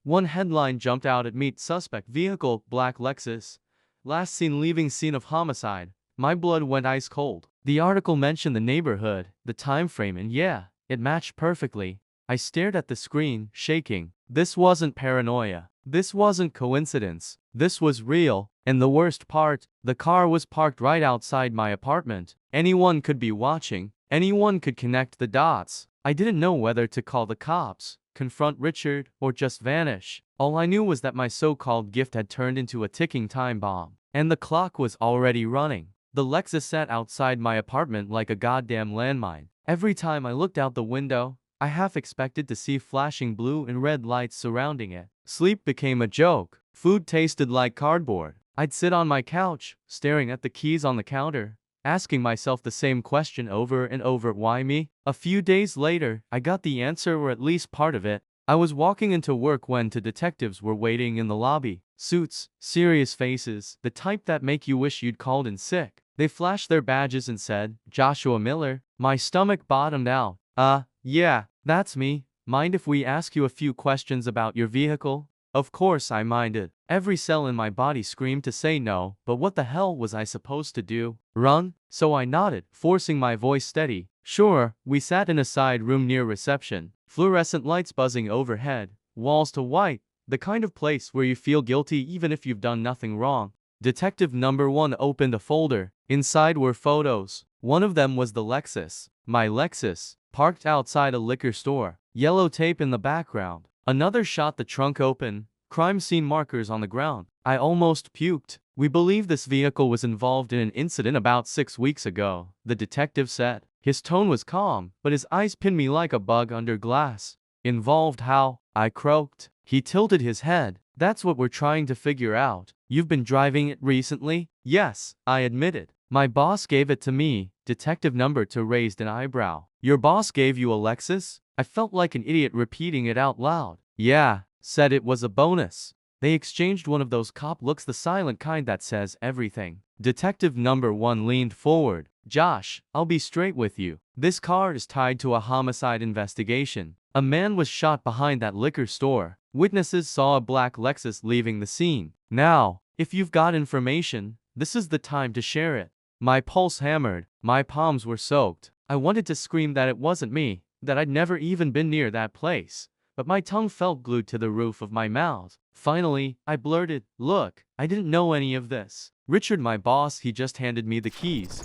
One headline jumped out at me: suspect vehicle, black Lexus. Last seen leaving scene of homicide. My blood went ice cold. The article mentioned the neighborhood, the time frame, and yeah, it matched perfectly. I stared at the screen, shaking. This wasn't paranoia. This wasn't coincidence. This was real. And the worst part, the car was parked right outside my apartment. Anyone could be watching. Anyone could connect the dots. I didn't know whether to call the cops, confront Richard, or just vanish. All I knew was that my so-called gift had turned into a ticking time bomb. And the clock was already running. The Lexus sat outside my apartment like a goddamn landmine. Every time I looked out the window, I half expected to see flashing blue and red lights surrounding it. Sleep became a joke. Food tasted like cardboard. I'd sit on my couch, staring at the keys on the counter, asking myself the same question over and over: why me? A few days later, I got the answer, or at least part of it. I was walking into work when two detectives were waiting in the lobby. Suits, serious faces, the type that make you wish you'd called in sick. They flashed their badges and said, "Joshua Miller." My stomach bottomed out. Yeah, that's me. Mind if we ask you a few questions about your vehicle? Of course I minded. Every cell in my body screamed to say no, but what the hell was I supposed to do? Run? So I nodded, forcing my voice steady. Sure. We sat in a side room near reception. Fluorescent lights buzzing overhead, walls to white, the kind of place where you feel guilty even if you've done nothing wrong. Detective number 1 opened a folder. Inside were photos. One of them was the Lexus. My Lexus, parked outside a liquor store. Yellow tape in the background. Another shot the trunk open. Crime scene markers on the ground. I almost puked. We believe this vehicle was involved in an incident about 6 weeks ago, the detective said. His tone was calm, but his eyes pinned me like a bug under glass. Involved how? I croaked. He tilted his head. That's what we're trying to figure out. You've been driving it recently? Yes, I admitted. My boss gave it to me. Detective number 2 raised an eyebrow. Your boss gave you a Lexus? I felt like an idiot repeating it out loud. Yeah, said it was a bonus. They exchanged one of those cop looks, the silent kind that says everything. Detective number 1 leaned forward. Josh, I'll be straight with you. This car is tied to a homicide investigation. A man was shot behind that liquor store. Witnesses saw a black Lexus leaving the scene. Now, if you've got information, this is the time to share it. My pulse hammered. My palms were soaked. I wanted to scream that it wasn't me, that I'd never even been near that place. But my tongue felt glued to the roof of my mouth. Finally, I blurted, "Look, I didn't know any of this. Richard, my boss, he just handed me the keys."